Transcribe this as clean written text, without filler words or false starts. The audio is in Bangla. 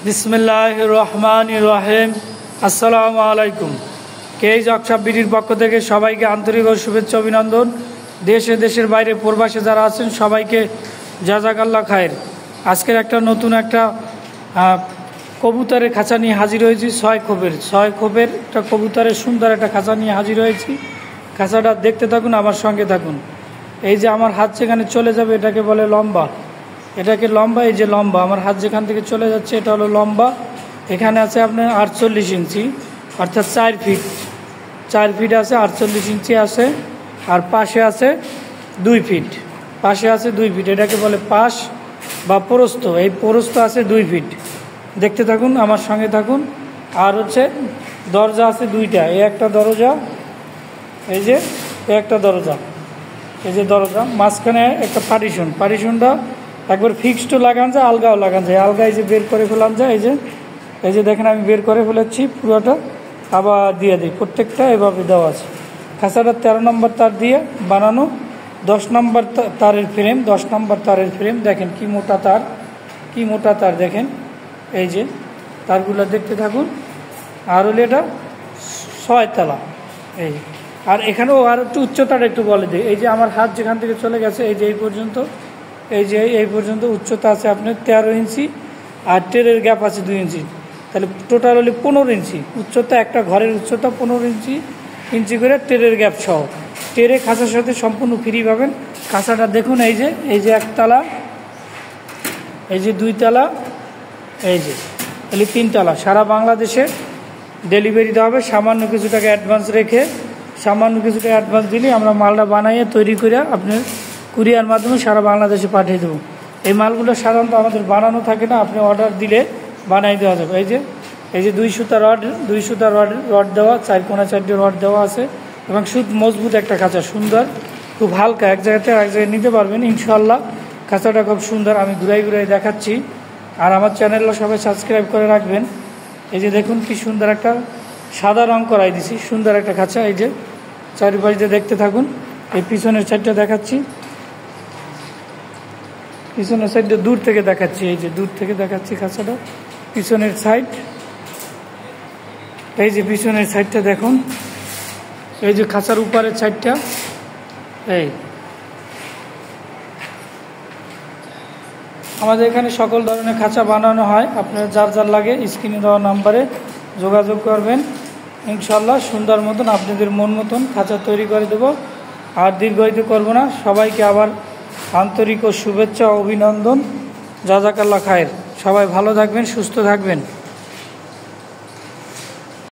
বিসমিল্লাহির রহমানির রহিম। আসসালামু আলাইকুম। কেজ ওয়ার্কশপ বিডির পক্ষ থেকে সবাইকে আন্তরিক ও শুভেচ্ছা অভিনন্দন। দেশে দেশের বাইরে প্রবাসে যারা আছেন সবাইকে জাযাকাল্লাহ খায়ের। আজকের নতুন একটা কবুতরের খাঁচা নিয়ে হাজির হয়েছি। ছয় খোপের একটা কবুতরের সুন্দর একটা খাঁচা নিয়ে হাজির হয়েছি। খাঁচাটা দেখতে থাকুন, আমার সঙ্গে থাকুন। এই যে আমার হাত যেখানে চলে যাবে এটাকে বলে লম্বা, এই যে লম্বা আমার হাত যেখান থেকে চলে যাচ্ছে এটা হলো লম্বা। এখানে আছে আপনার 48 ইঞ্চি, অর্থাৎ 4 ফিট আছে, 48 ইঞ্চি আছে। আর পাশে আছে 2 ফিট, এটাকে বলে পাশ বা প্রস্থ। এই প্রস্থ আছে 2 ফিট। দেখতে থাকুন, আমার সঙ্গে থাকুন। আর দরজা আছে 2টা, এই একটা দরজা, এই যে একটা দরজা, মাঝখানে একটা পার্টিশনটা একবার ফিক্সডও লাগান যায়, আলগাও লাগান যায়। আলগা এই যে বের করে ফেলান যায়, এই যে দেখেন আমি বের করে ফেলেছি পুরোটা, আবার দিয়ে দিই। প্রত্যেকটা এভাবে দেওয়া আছে। খাঁচাটা 13 নম্বর তার দিয়ে বানানো, 10 নম্বর তারের ফ্রেম। দেখেন কি মোটা তার দেখেন, এই যে তারগুলো দেখতে থাকুন। আর হলে এটা 6 তলা। আর এখানেও আর একটু উচ্চতাটা একটু বলে দিই। এই যে আমার হাত যেখান থেকে চলে গেছে এই যে এই পর্যন্ত উচ্চতা আছে আপনার 13 ইঞ্চি। আর টেরের গ্যাপ আছে 2 ইঞ্চি। তাহলে টোটাল হলে 15 ইঞ্চি উচ্চতা। একটা ঘরের উচ্চতা 15 ইঞ্চি করে টেরের গ্যাপ সহ। টেরে খাঁচার সাথে সম্পূর্ণ ফ্রি পাবেন। খাঁচাটা দেখুন, এই যে 1 তালা, এই যে 2 তালা, এই যে 3 তালা। সারা বাংলাদেশে ডেলিভারি দেওয়া হবে। সামান্য কিছু টাকা অ্যাডভান্স দিলে আমরা মালটা বানাইয়ে তৈরি করে আপনার কুরিয়ার মাধ্যমে সারা বাংলাদেশে পাঠিয়ে দেবো। এই মালগুলো সাধারণত আমাদের বানানো থাকে না, আপনি অর্ডার দিলে বানাই দেওয়া যাবে। এই যে 2 সুতা রড দেওয়া, 4 কোণা 4টি রড দেওয়া আছে এবং মজবুত একটা খাঁচা, সুন্দর, খুব হালকা, এক জায়গাতে এক জায়গায় নিতে পারবেন ইনশাল্লাহ। খাঁচাটা খুব সুন্দর, আমি ঘুরাই দেখাচ্ছি। আর আমার চ্যানেলটা সবাই সাবস্ক্রাইব করে রাখবেন। এই যে দেখুন কি সুন্দর একটা সাদা রং করাই দিছি, সুন্দর একটা খাঁচা। এই যে চারিপাশ দিয়ে দেখতে থাকুন। এই পিছনের সাইডটা দেখাচ্ছি, পিছনের সাইডটা দূর থেকে দেখাচ্ছি। এই যে দূর থেকে দেখাচ্ছি খাঁচাটা, পিছনের সাইড। এই যে পিছনের সাইডটা দেখুন, এই যে খাঁচার উপরের সাইডটা। এই আমাদের এখানে সকল ধরনের খাঁচা বানানো হয়। আপনার যার লাগে স্ক্রিনে দেওয়া নাম্বারে যোগাযোগ করবেন। ইনশাল্লাহ সুন্দর মতন আপনাদের মন মতন খাঁচা তৈরি করে দেব। আর দীর্ঘায়িত করব না। সবাইকে আবার আন্তরিক ও শুভেচ্ছা ও অভিনন্দন। জাযাকাল্লাহ খায়ের। সবাই ভালো থাকবেন, সুস্থ থাকবেন।